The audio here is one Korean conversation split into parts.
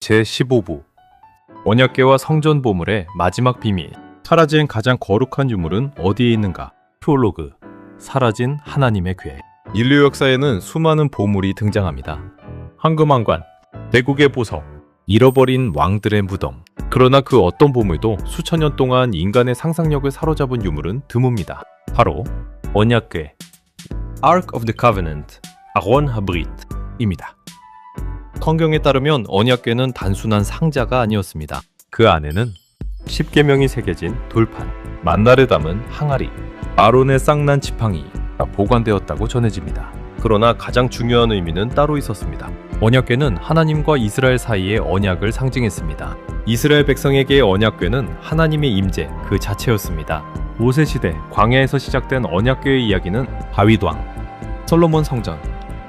제15부 언약궤와 성전 보물의 마지막 비밀. 사라진 가장 거룩한 유물은 어디에 있는가? 프롤로그. 사라진 하나님의 궤. 인류 역사에는 수많은 보물이 등장합니다. 황금왕관, 대국의 보석, 잃어버린 왕들의 무덤. 그러나 그 어떤 보물도 수천 년 동안 인간의 상상력을 사로잡은 유물은 드뭅니다. 바로 언약궤, Ark of the Covenant, 아론 하브릿입니다. 성경에 따르면 언약궤는 단순한 상자가 아니었습니다. 그 안에는 10계명이 새겨진 돌판, 만나를 담은 항아리, 아론의 쌍난 지팡이가 보관되었다고 전해집니다. 그러나 가장 중요한 의미는 따로 있었습니다. 언약궤는 하나님과 이스라엘 사이의 언약을 상징했습니다. 이스라엘 백성에게의 언약궤는 하나님의 임재 그 자체였습니다. 모세 시대 광야에서 시작된 언약궤의 이야기는 다윗 왕, 솔로몬 성전,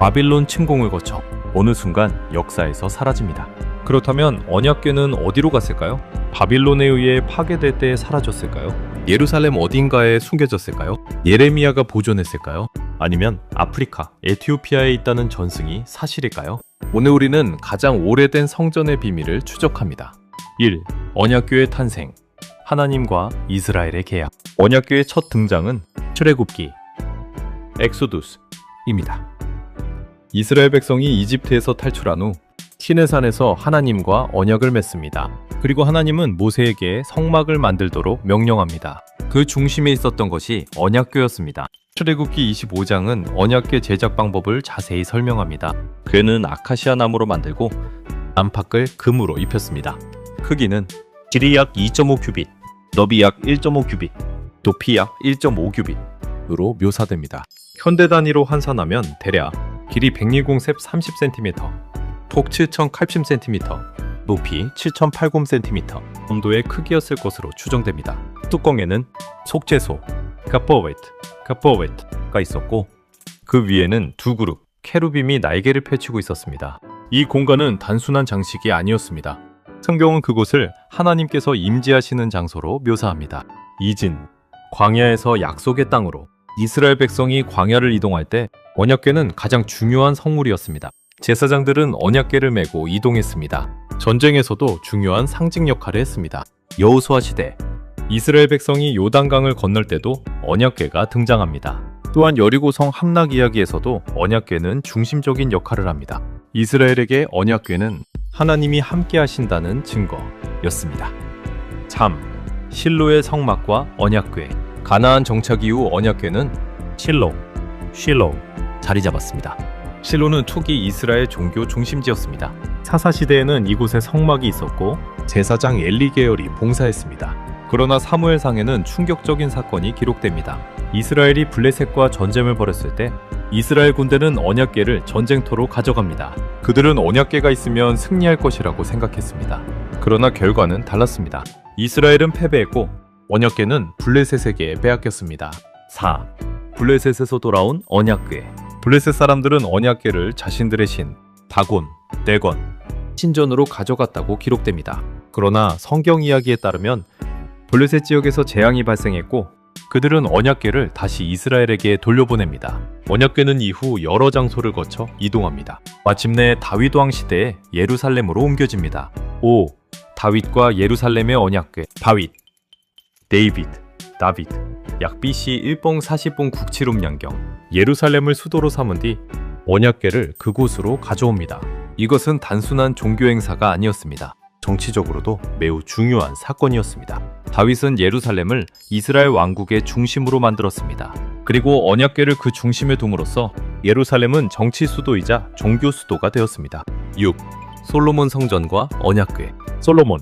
바빌론 침공을 거쳐 어느 순간 역사에서 사라집니다. 그렇다면 언약궤는 어디로 갔을까요? 바빌론에 의해 파괴될 때 사라졌을까요? 예루살렘 어딘가에 숨겨졌을까요? 예레미야가 보존했을까요? 아니면 아프리카, 에티오피아에 있다는 전승이 사실일까요? 오늘 우리는 가장 오래된 성전의 비밀을 추적합니다. 1. 언약궤의 탄생. 하나님과 이스라엘의 계약. 언약궤의 첫 등장은 출애굽기, 엑소두스입니다. 이스라엘 백성이 이집트에서 탈출한 후 시내산에서 하나님과 언약을 맺습니다. 그리고 하나님은 모세에게 성막을 만들도록 명령합니다. 그 중심에 있었던 것이 언약궤였습니다. 출애굽기 25장은 언약궤 제작 방법을 자세히 설명합니다. 궤는 아카시아 나무로 만들고 안팎을 금으로 입혔습니다. 크기는 길이 약 2.5규빗, 너비 약 1.5규빗, 높이 약 1.5규빗으로 묘사됩니다. 현대 단위로 환산하면 대략 길이 120셉 30cm, 폭 7080cm, 높이 7080cm 정도의 크기였을 것으로 추정됩니다. 뚜껑에는 속죄소, 카포웨트가 있었고 그 위에는 두 그룹 케루빔이 날개를 펼치고 있었습니다. 이 공간은 단순한 장식이 아니었습니다. 성경은 그곳을 하나님께서 임재하시는 장소로 묘사합니다. 이진, 광야에서 약속의 땅으로. 이스라엘 백성이 광야를 이동할 때 언약궤는 가장 중요한 성물이었습니다. 제사장들은 언약궤를 메고 이동했습니다. 전쟁에서도 중요한 상징 역할을 했습니다. 여호수아 시대, 이스라엘 백성이 요단강을 건널 때도 언약궤가 등장합니다. 또한 여리고성 함락 이야기에서도 언약궤는 중심적인 역할을 합니다. 이스라엘에게 언약궤는 하나님이 함께 하신다는 증거였습니다. 참, 실로의 성막과 언약궤. 가나안 정착 이후 언약궤는 실로 자리 잡았습니다. 실로는 초기 이스라엘 종교 중심지였습니다. 사사시대에는 이곳에 성막이 있었고 제사장 엘리 계열이 봉사했습니다. 그러나 사무엘상에는 충격적인 사건이 기록됩니다. 이스라엘이 블레셋과 전쟁을 벌였을 때 이스라엘 군대는 언약궤를 전쟁터로 가져갑니다. 그들은 언약궤가 있으면 승리할 것이라고 생각했습니다. 그러나 결과는 달랐습니다. 이스라엘은 패배했고 언약궤는 블레셋에게 빼앗겼습니다. 4. 블레셋에서 돌아온 언약궤. 블레셋 사람들은 언약궤를 자신들의 신, 다곤, 데건, 신전으로 가져갔다고 기록됩니다. 그러나 성경 이야기에 따르면 블레셋 지역에서 재앙이 발생했고 그들은 언약궤를 다시 이스라엘에게 돌려보냅니다. 언약궤는 이후 여러 장소를 거쳐 이동합니다. 마침내 다윗 왕 시대에 예루살렘으로 옮겨집니다. 5. 다윗과 예루살렘의 언약궤. 다빗, 약 BC 1봉 40봉 국치룸양경. 예루살렘을 수도로 삼은 뒤 언약궤를 그곳으로 가져옵니다. 이것은 단순한 종교 행사가 아니었습니다. 정치적으로도 매우 중요한 사건이었습니다. 다윗은 예루살렘을 이스라엘 왕국의 중심으로 만들었습니다. 그리고 언약궤를 그 중심에 둠으로써 예루살렘은 정치 수도이자 종교 수도가 되었습니다. 6. 솔로몬 성전과 언약궤. 솔로몬,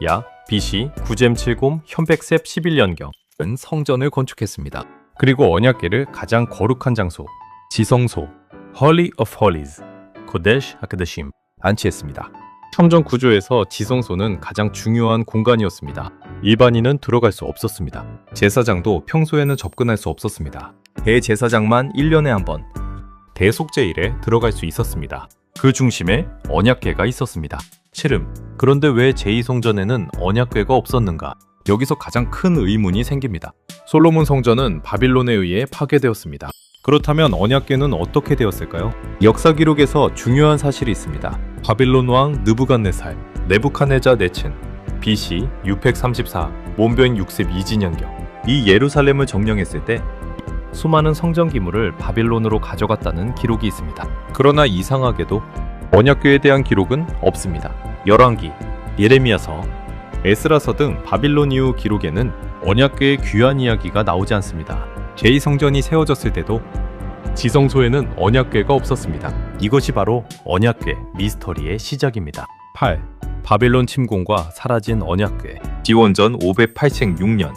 약 BC 9잼70 현백셉 11년경은 성전을 건축했습니다. 그리고 언약궤를 가장 거룩한 장소, 지성소, Holy of Holies, 코데시 하크데심 안치했습니다. 성전 구조에서 지성소는 가장 중요한 공간이었습니다. 일반인은 들어갈 수 없었습니다. 제사장도 평소에는 접근할 수 없었습니다. 대제사장만 1년에 한 번 대속죄일에 들어갈 수 있었습니다. 그 중심에 언약궤가 있었습니다. 7. 그런데 왜 제2성전에는 언약궤가 없었는가? 여기서 가장 큰 의문이 생깁니다. 솔로몬 성전은 바빌론에 의해 파괴되었습니다. 그렇다면 언약궤는 어떻게 되었을까요? 역사 기록에서 중요한 사실이 있습니다. 바빌론 왕 느부갓네살, 네부카네자 네친, BC 634, 몸병 6세 이진년경. 이 예루살렘을 점령했을 때 수많은 성전 기물을 바빌론으로 가져갔다는 기록이 있습니다. 그러나 이상하게도 언약궤에 대한 기록은 없습니다. 열왕기, 예레미야서, 에스라서 등 바빌론 이후 기록에는 언약궤의 귀환 이야기가 나오지 않습니다. 제2성전이 세워졌을 때도 지성소에는 언약궤가 없었습니다. 이것이 바로 언약궤 미스터리의 시작입니다. 8. 바빌론 침공과 사라진 언약궤. 기원전 586년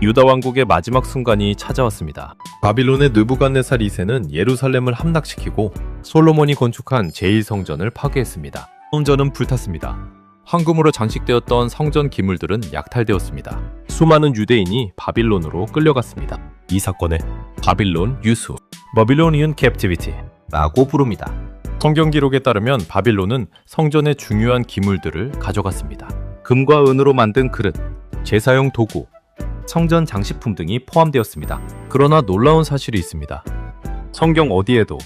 유다 왕국의 마지막 순간이 찾아왔습니다. 바빌론의 느부갓네살 2세는 예루살렘을 함락시키고 솔로몬이 건축한 제1성전을 파괴했습니다. 성전은 불탔습니다. 황금으로 장식되었던 성전 기물들은 약탈되었습니다. 수많은 유대인이 바빌론으로 끌려갔습니다. 이 사건을 바빌론 유수, Babylonian Captivity라고 부릅니다. 성경 기록에 따르면 바빌론은 성전의 중요한 기물들을 가져갔습니다. 금과 은으로 만든 그릇, 제사용 도구, 성전 장식품 등이 포함되었습니다. 그러나 놀라운 사실이 있습니다. 성경 어디에도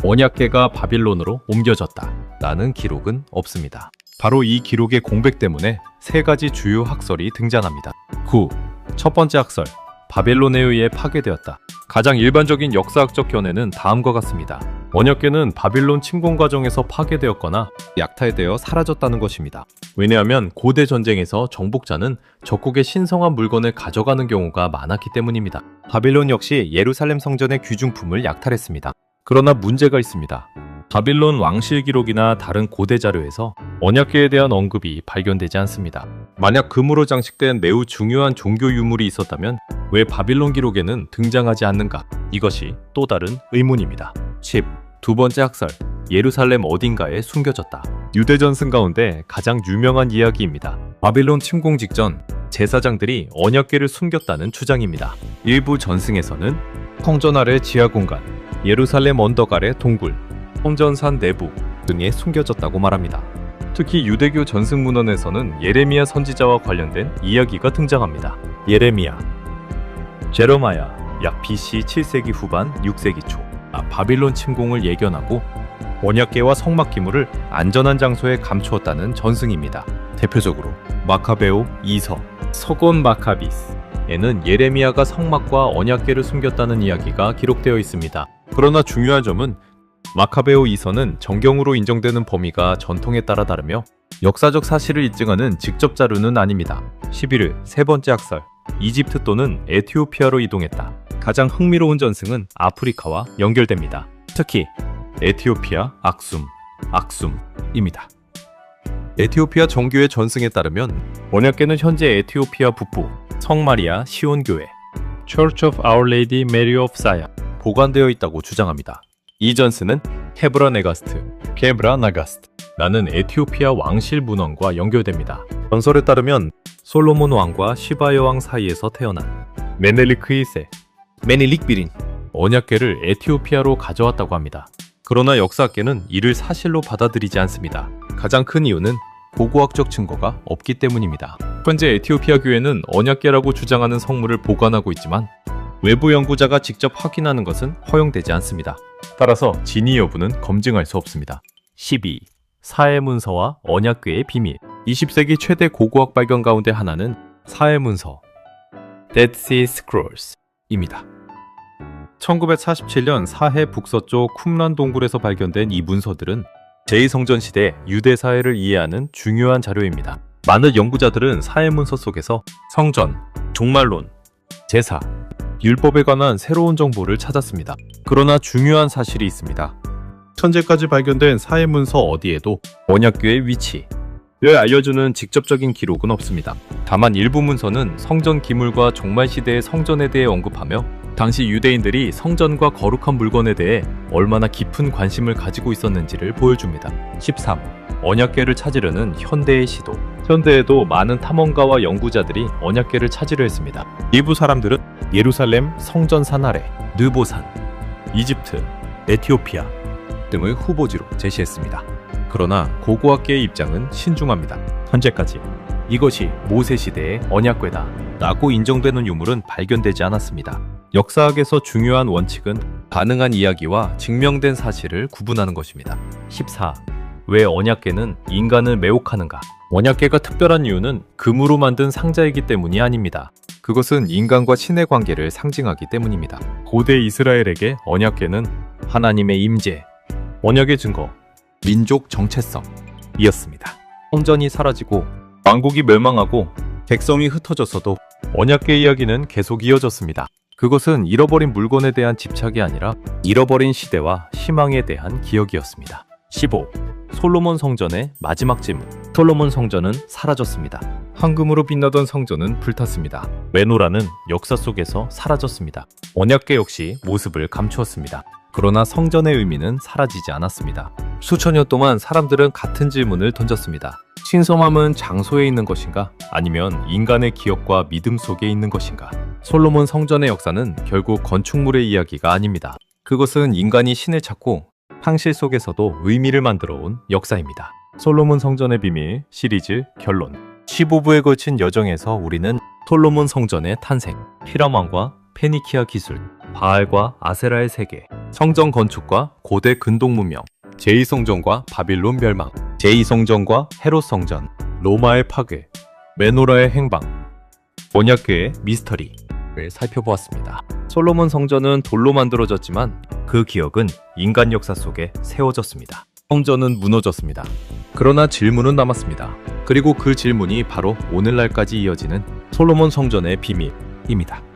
언약궤가 바빌론으로 옮겨졌다 라는 기록은 없습니다. 바로 이 기록의 공백 때문에 세 가지 주요 학설이 등장합니다. 9. 첫 번째 학설, 바벨론에 의해 파괴되었다. 가장 일반적인 역사학적 견해는 다음과 같습니다. 언약궤는 바빌론 침공 과정에서 파괴되었거나 약탈되어 사라졌다는 것입니다. 왜냐하면 고대 전쟁에서 정복자는 적국의 신성한 물건을 가져가는 경우가 많았기 때문입니다. 바빌론 역시 예루살렘 성전의 귀중품을 약탈했습니다. 그러나 문제가 있습니다. 바빌론 왕실 기록이나 다른 고대 자료에서 언약궤에 대한 언급이 발견되지 않습니다. 만약 금으로 장식된 매우 중요한 종교 유물이 있었다면 왜 바빌론 기록에는 등장하지 않는가? 이것이 또 다른 의문입니다. 10. 두 번째 학설, 예루살렘 어딘가에 숨겨졌다. 유대 전승 가운데 가장 유명한 이야기입니다. 바빌론 침공 직전 제사장들이 언약궤를 숨겼다는 주장입니다. 일부 전승에서는 성전 아래 지하 공간, 예루살렘 언덕 아래 동굴, 성전산 내부 등에 숨겨졌다고 말합니다. 특히 유대교 전승 문헌에서는 예레미야 선지자와 관련된 이야기가 등장합니다. 예레미야, 제레마야, 약 BC 7세기 후반 6세기 초 바빌론 침공을 예견하고 언약궤와 성막 기물을 안전한 장소에 감추었다는 전승입니다. 대표적으로 마카베오 2서, 서곤 마카비스에는 예레미야가 성막과 언약궤를 숨겼다는 이야기가 기록되어 있습니다. 그러나 중요한 점은 마카베오 2서는 정경으로 인정되는 범위가 전통에 따라 다르며 역사적 사실을 입증하는 직접 자료는 아닙니다. 11일 세 번째 학설, 이집트 또는 에티오피아로 이동했다. 가장 흥미로운 전승은 아프리카와 연결됩니다. 특히 에티오피아 악숨입니다. 에티오피아 정교회 전승에 따르면 언약궤는 현재 에티오피아 북부 성마리아 시온교회 Church of Our Lady Mary of Zion 보관되어 있다고 주장합니다. 이 전승은 케브라나가스트라는 에티오피아 왕실 문헌과 연결됩니다. 전설에 따르면 솔로몬 왕과 시바 여왕 사이에서 태어난 메넬리크 1세 메닐릭비린 언약궤를 에티오피아로 가져왔다고 합니다. 그러나 역사학계는 이를 사실로 받아들이지 않습니다. 가장 큰 이유는 고고학적 증거가 없기 때문입니다. 현재 에티오피아 교회는 언약궤라고 주장하는 성물을 보관하고 있지만 외부 연구자가 직접 확인하는 것은 허용되지 않습니다. 따라서 진위 여부는 검증할 수 없습니다. 12. 사해문서와 언약궤의 비밀. 20세기 최대 고고학 발견 가운데 하나는 사해문서 Dead Sea Scrolls입니다. 1947년 사해 북서쪽 쿰란 동굴에서 발견된 이 문서들은 제2성전 시대 유대 사회를 이해하는 중요한 자료입니다. 많은 연구자들은 사해문서 속에서 성전, 종말론, 제사, 율법에 관한 새로운 정보를 찾았습니다. 그러나 중요한 사실이 있습니다. 현재까지 발견된 사해문서 어디에도 언약궤의 위치를 알려주는 직접적인 기록은 없습니다. 다만 일부 문서는 성전 기물과 종말시대의 성전에 대해 언급하며 당시 유대인들이 성전과 거룩한 물건에 대해 얼마나 깊은 관심을 가지고 있었는지를 보여줍니다. 13. 언약궤를 찾으려는 현대의 시도. 현대에도 많은 탐험가와 연구자들이 언약궤를 찾으려 했습니다. 일부 사람들은 예루살렘 성전산 아래, 느보산, 이집트, 에티오피아 등을 후보지로 제시했습니다. 그러나 고고학계의 입장은 신중합니다. 현재까지 이것이 모세시대의 언약궤다 라고 인정되는 유물은 발견되지 않았습니다. 역사학에서 중요한 원칙은 가능한 이야기와 증명된 사실을 구분하는 것입니다. 14. 왜 언약궤는 인간을 매혹하는가? 언약궤가 특별한 이유는 금으로 만든 상자이기 때문이 아닙니다. 그것은 인간과 신의 관계를 상징하기 때문입니다. 고대 이스라엘에게 언약궤는 하나님의 임재, 언약의 증거, 민족 정체성이었습니다. 성전이 사라지고 왕국이 멸망하고 백성이 흩어졌어도 언약궤 이야기는 계속 이어졌습니다. 그것은 잃어버린 물건에 대한 집착이 아니라 잃어버린 시대와 희망에 대한 기억이었습니다. 15. 솔로몬 성전의 마지막 질문. 솔로몬 성전은 사라졌습니다. 황금으로 빛나던 성전은 불탔습니다. 메노라는 역사 속에서 사라졌습니다. 언약궤 역시 모습을 감추었습니다. 그러나 성전의 의미는 사라지지 않았습니다. 수천 년 동안 사람들은 같은 질문을 던졌습니다. 신성함은 장소에 있는 것인가? 아니면 인간의 기억과 믿음 속에 있는 것인가? 솔로몬 성전의 역사는 결국 건축물의 이야기가 아닙니다. 그것은 인간이 신을 찾고 상실 속에서도 의미를 만들어 온 역사입니다. 솔로몬 성전의 비밀 시리즈 결론. 15부에 걸친 여정에서 우리는 솔로몬 성전의 탄생, 히람왕과 페니키아 기술, 바알과 아세라의 세계, 성전 건축과 고대 근동 문명, 제2성전과 바빌론 멸망, 제2성전과 헤롯 성전, 로마의 파괴, 메노라의 행방, 언약궤의 미스터리를 살펴보았습니다. 솔로몬 성전은 돌로 만들어졌지만 그 기억은 인간 역사 속에 세워졌습니다. 성전은 무너졌습니다. 그러나 질문은 남았습니다. 그리고 그 질문이 바로 오늘날까지 이어지는 솔로몬 성전의 비밀입니다.